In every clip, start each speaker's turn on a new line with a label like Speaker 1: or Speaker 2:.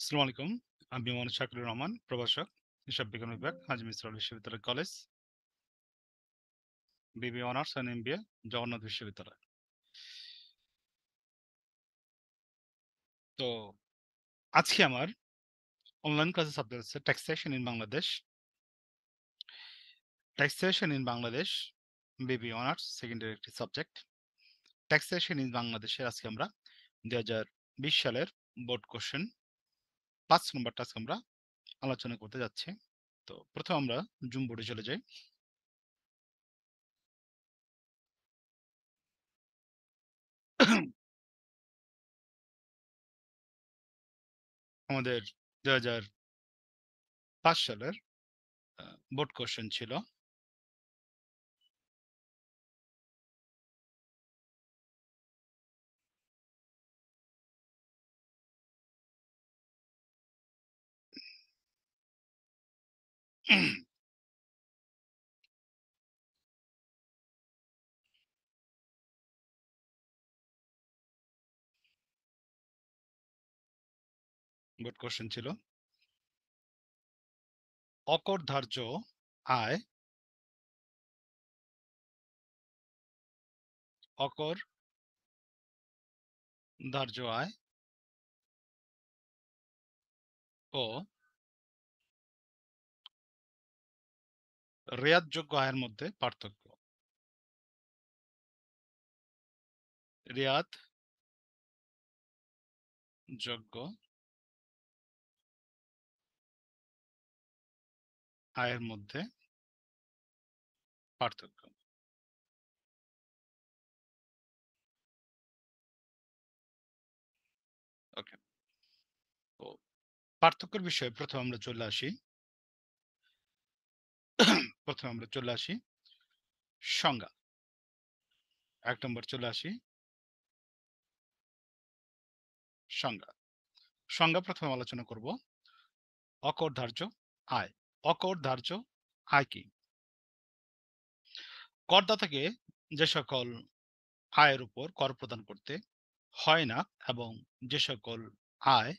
Speaker 1: আসসালামু আলাইকুম। আমি মোহাম্মদ শাকিলুর রহমান, প্রভাষক, হিসাব বিজ্ঞান বিভাগ, হাজি মিসর বিশ্ববিদ্যালয় college, B.B.A honours and M.B.A Jagannath বিশ্ববিদ্যালয়। তো আজকে আমার অনলাইন ক্লাসে সাবজেক্ট হচ্ছে taxation in Bangladesh. Taxation in Bangladesh B.B.A honours secondary একটি সাবজেক্ট। ট্যাক্সেশন ইন বাংলাদেশের আজকে আমরা 2020 সালের বোর্ড কোশ্চেন 5 নম্বর টাস্ক আমরা আলোচনা করতে যাচ্ছি। তো প্রথমে আমরা জুম বোর্ডে চলে যাই। আমাদের 2005 সালের বোর্ড কোশ্চেন ছিল বোর্ড কোশ্চেন ছিল অকর ধার্য আয়, অকর ধার্য আয় ও রেয়াতযোগ্য আয়ের মধ্যে পার্থক্য। রেয়াত যোগ্য আয়ের মধ্যে পার্থক্য। ওকে, তো পার্থক্যের বিষয়ে প্রথমে আমরা চলে আসি সংজ্ঞা। 1 নম্বর চলে আসি সংজ্ঞা। সংজ্ঞা প্রথমে আলোচনা করব অকর ধার্য আয়। অকর ধার্য আয় কি? করদাতাকে যে সকল আয়ের উপর কর প্রদান করতে হয় না এবং যে সকল আয়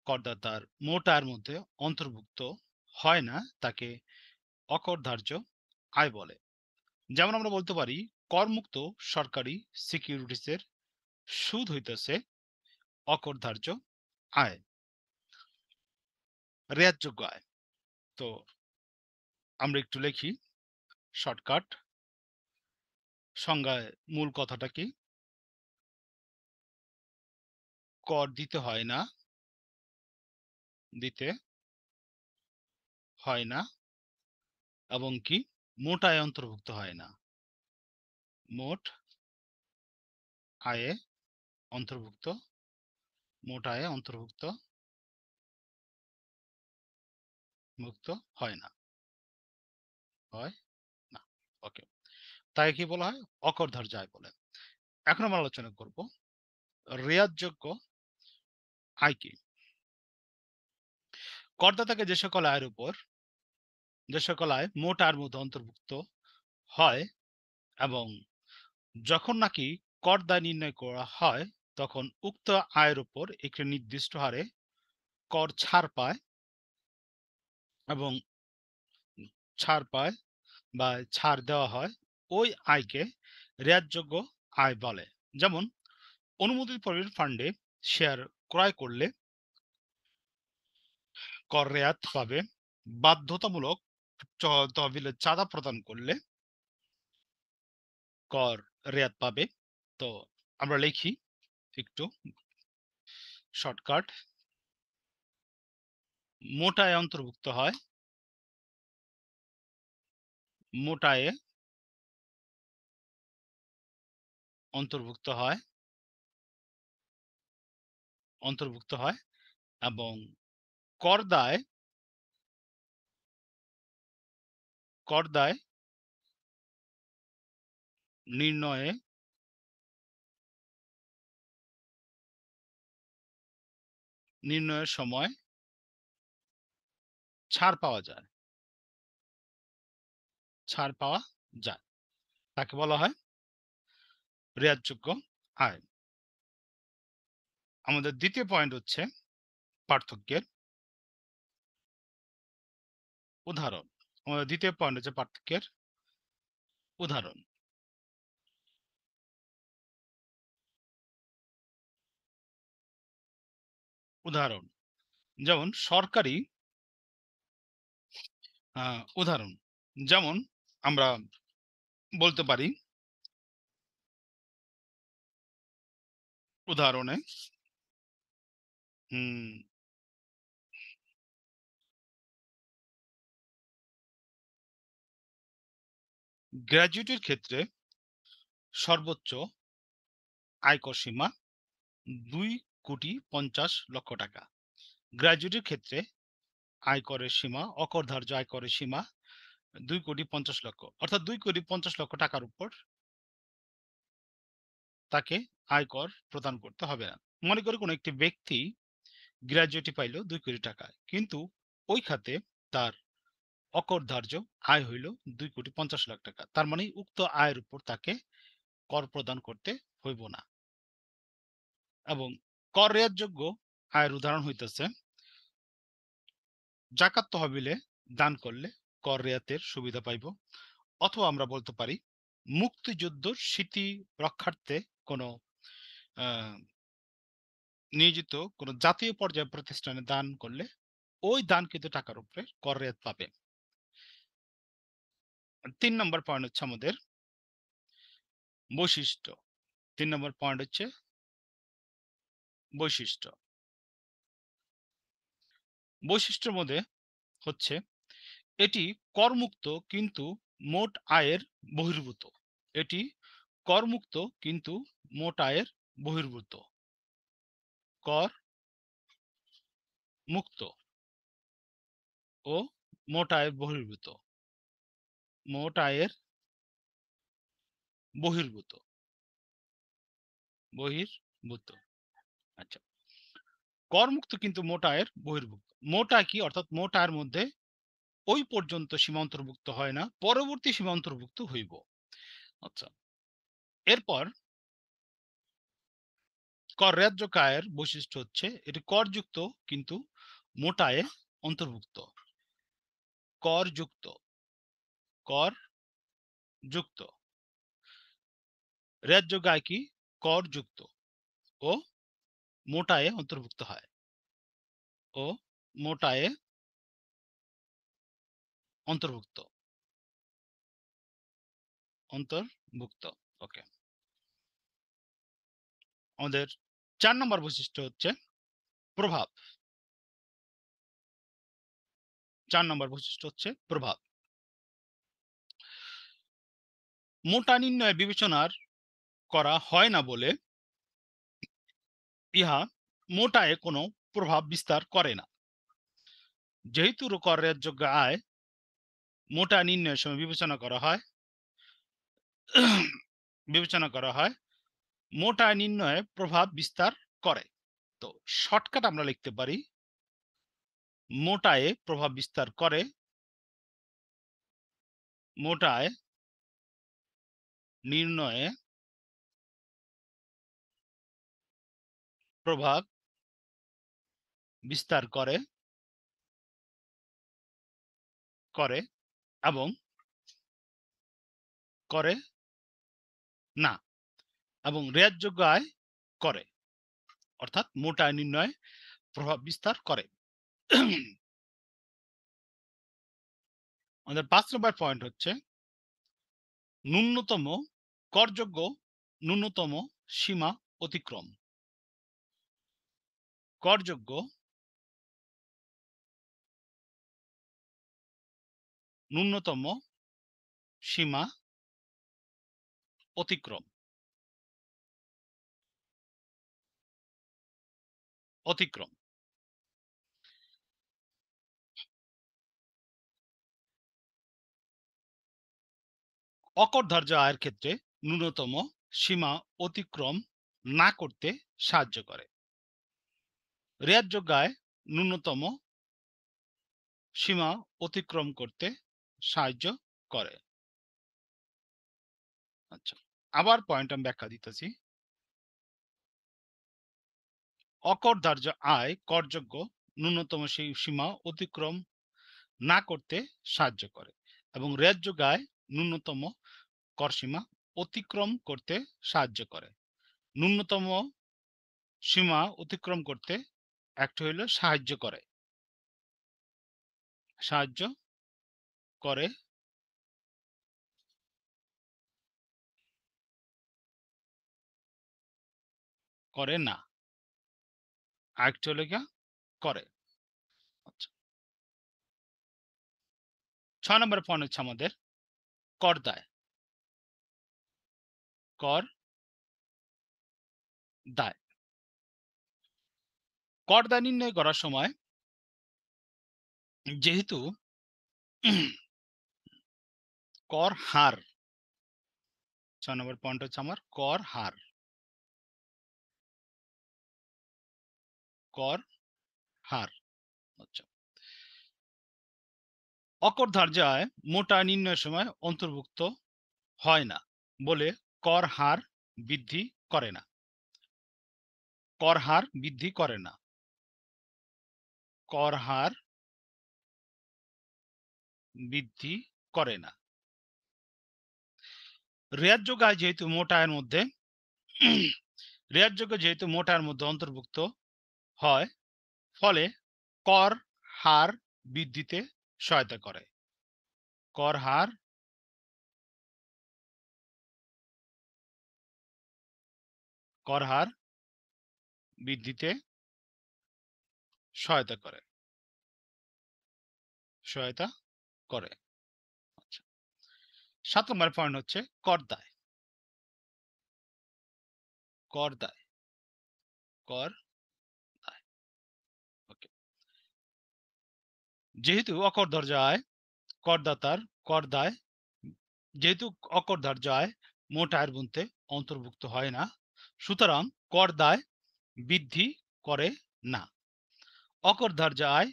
Speaker 1: করদাতার মোট আয়ের মধ্যে অন্তর্ভুক্ত হয় না তাকে অকরধার্য আয় বলে। যেমন আমরা বলতে পারি করমুক্ত সরকারি সিকিউরিটিসের সুদ হইতেছে অকরধার্য আয়, রেয়াতযোগ্য আয়। তো আমরা একটু লিখি শর্টকাট সংজ্ঞায়। মূল কথাটা কি? কর দিতে হয় না, দিতে হয় না এবং কি মোট আয় অন্তর্ভুক্ত হয় না, মোট আয়ে অন্তর্ভুক্ত, মোট আয়ে অন্তর্ভুক্ত মুক্ত হয় না, হয় না। ওকে, তাই কি বলা হয়? অকরধার্য আয় বলে। এখন আমরা আলোচনা করব রেয়াতযোগ্য আয় কি। করদাতাকে যে সকল আয়ের উপর, যে সকল আয় মোট আয়ের মধ্যে অন্তর্ভুক্ত হয় এবং যখন নাকি কর দায় নির্ণয় করা হয় তখন উক্ত আয়ের উপর একটি নির্দিষ্ট হারে কর ছাড় পায় এবং ছাড় পায় বা ছাড় দেওয়া হয়, ওই আয়কে রেয়াতযোগ্য আয় বলে। যেমন অনুমোদিত প্রভিডেন্ট ফান্ডে শেয়ার ক্রয় করলে কর রেয়াত পাবে, বাধ্যতামূলক তহবিলে চাঁদা প্রদান করলে কর রেয়াত পাবে। তো আমরা লিখি একটু শর্টকাট, মোট আয়ে অন্তর্ভুক্ত হয়, মোট আয়ে অন্তর্ভুক্ত হয়, অন্তর্ভুক্ত হয় এবং কর দায়, কর দায় নির্ণয়ে, নির্ণয়ের সময় ছাড় পাওয়া যায়, ছাড় পাওয়া যায়, তাকে বলা হয় রেয়াতযোগ্য আয়। আমাদের দ্বিতীয় পয়েন্ট হচ্ছে পার্থক্যের উদাহরণ। আমাদের দ্বিতীয় পয়েন্ট হচ্ছে পার্থক্যের উদাহরণ। উদাহরণ যেমন সরকারি উদাহরণ যেমন আমরা বলতে পারি উদাহরণে গ্র্যাজুয়েটের ক্ষেত্রে সর্বোচ্চ আয়কর সীমা 2,50,00,000 টাকা। গ্র্যাজুয়েটের ক্ষেত্রে আয়করের সীমা, অকরধার্য আয়করের সীমা 2,50,00,000, অর্থাৎ 2,50,00,000 টাকার উপর তাকে আয়কর প্রদান করতে হবে না। মনে করি কোনো একটি ব্যক্তি গ্র্যাজুয়েটি পাইল 2 কোটি টাকা, কিন্তু ওই খাতে তার অকরধার্য আয় হইল 2,50,00,000 টাকা। তার মানে উক্ত আয়ের উপর তাকে কর প্রদান করতে হইব না। এবং কর রেয়াতযোগ্য আয়ের উদাহরণ হইতেছে জাকাত তহবিলে দান করলে কর রেয়াতের সুবিধা পাইব, অথবা আমরা বলতে পারি মুক্তিযুদ্ধর স্মৃতি রক্ষার্থে কোনো নিয়োজিত কোনো জাতীয় পর্যায়ে প্রতিষ্ঠানে দান করলে ওই দানকৃত টাকার উপরে কর রেয়াত পাবে। 3 নম্বর পয়েন্ট হচ্ছে আমাদের বৈশিষ্ট্য। 3 নম্বর পয়েন্ট হচ্ছে বৈশিষ্ট্য। বৈশিষ্ট্যের মধ্যে হচ্ছে এটি করমুক্ত কিন্তু মোট আয়ের বহির্ভূত। এটি করমুক্ত কিন্তু মোট আয়ের বহির্ভূত। কর মুক্ত ও মোট আয়ের বহির্ভূত। মোট আয়ের বহির্ভূত। বহির্ভূত। আচ্ছা, করমুক্ত কিন্তু মোট আয়ের বহির্ভূত। মোট আয় কি? অর্থাৎ মোট আয়ের মধ্যে ওই পর্যন্ত সীমা অন্তর্ভুক্ত হয় না, পরবর্তী সীমা অন্তর্ভুক্ত হইব। আচ্ছা, এরপর কর রেয়াতযোগ্য আয়ের বৈশিষ্ট্য হচ্ছে এটি করযুক্ত কিন্তু মোট আয়ে অন্তর্ভুক্ত। করযুক্ত, কর যুক্ত। রেয়াতযোগ্য আয় কি? করযুক্ত ও মোট আয়ে অন্তর্ভুক্ত হয়। ও মোট আয়ে অন্তর্ভুক্ত। অন্তর্ভুক্ত। ওকে। আমাদের 4 নম্বর বৈশিষ্ট্য হচ্ছে প্রভাব। 4 নম্বর বৈশিষ্ট্য হচ্ছে প্রভাব। মোটা নির্ণয় বিবেচনার করা হয় না বলে ইহা মোট আয়ে কোনো প্রভাব বিস্তার করে না। যেহেতু কর রেয়াতযোগ্য আয় মোটা নির্ণয়ের সময় বিবেচনা করা হয় মোট আয় নির্ণয়ে প্রভাব বিস্তার করে। তো শর্টকাট আমরা লিখতে পারি মোট আয়ে প্রভাব বিস্তার করে, মোট আয় নির্ণয়ে প্রভাব বিস্তার করে করে এবং করে না, এবং রেয়াতযোগ্য আয় করে, অর্থাৎ মোট আয় নির্ণয়ে প্রভাব বিস্তার করে। আমাদের 5 নম্বর পয়েন্ট হচ্ছে ন্যূনতম করযোগ্য ন্যূনতম সীমা অতিক্রম। করযোগ্য ন্যূনতম সীমা অতিক্রম। অতিক্রম অকরধার্য আয়ের ক্ষেত্রে ন্যূনতম সীমা অতিক্রম না করতে সাহায্য করে। রেয়াতযোগ্য আয় ন্যূনতম সীমা অতিক্রম করতে সাহায্য করে। আচ্ছা, আবার পয়েন্ট আমি ব্যাখ্যা দিতেছি। অকরধার্য আয় করযোগ্য ন্যূনতম সেই সীমা অতিক্রম না করতে সাহায্য করে এবং ন্যায্য আয় ন্যূনতম কর সীমা অতিক্রম করতে সাহায্য করে। ন্যূনতম সীমা অতিক্রম করতে একটা হইল সাহায্য করে, সাহায্য করে, করে না, আরেকটা হলো গিয়া করে। আচ্ছা, 6 নম্বর পয়েন্ট হচ্ছে আমাদের কর দায়। কর দায়, কর দায় নির্ণয় করার সময় যেহেতু কর হার, 6 নম্বর পয়েন্ট হচ্ছে আমার কর হার, কর হার। আচ্ছা, অকর ধার্য আয় মোট আয় নির্ণয়ের সময় অন্তর্ভুক্ত হয় না বলে কর হার বৃদ্ধি করে না, কর হার বৃদ্ধি করে না, কর হার বৃদ্ধি করে না। রেয়াতযোগ্য আয় যেহেতু মোট আয়ের মধ্যে রেয়াতযোগ্য যেহেতু মোট আয়ের মধ্যে অন্তর্ভুক্ত হয়, ফলে কর হার বৃদ্ধিতে সহায়তা করে, কর হার কর হার বৃদ্ধিতে সহায়তা করে, সহায়তা করে। আচ্ছা, 7 নম্বর পয়েন্ট হচ্ছে কর দায়। কর দায়, কর দায়। ওকে, যেহেতু অকরধার্য আয় করদাতার কর দায়, যেহেতু অকরধার্য আয় মোট আয়ের মধ্যে অন্তর্ভুক্ত হয় না, সুতরাং কর দায় বৃদ্ধি করে না। অকরধার্য আয়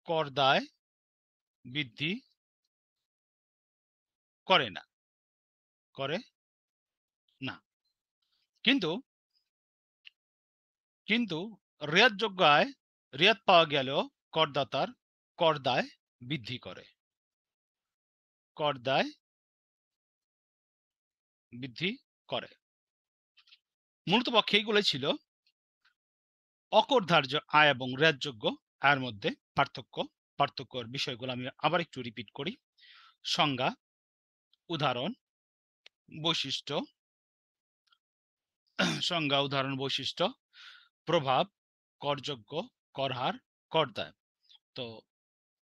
Speaker 1: কর দায় বৃদ্ধি করে না, করে না। কিন্তু কিন্তু রেয়াতযোগ্য আয় রেয়াত পাওয়া গেলেও করদাতার কর দায় বৃদ্ধি করে, কর দায় বৃদ্ধি করে। মূলত পক্ষে এইগুলোই ছিল অকরধার্য আয় এবং রেয়াতযোগ্য আয়ের মধ্যে পার্থক্য। পার্থক্যের বিষয়গুলো আমি আবার একটু রিপিট করি। সংজ্ঞা, উদাহরণ, বৈশিষ্ট্য, সংজ্ঞা, উদাহরণ, বৈশিষ্ট্য, প্রভাব, করযোগ্য, করহার, করদায়। তো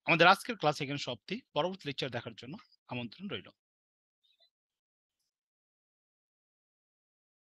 Speaker 1: আমাদের আজকের ক্লাস এখানে সমাপ্তি। পরবর্তী লেকচার দেখার জন্য আমন্ত্রণ রইল।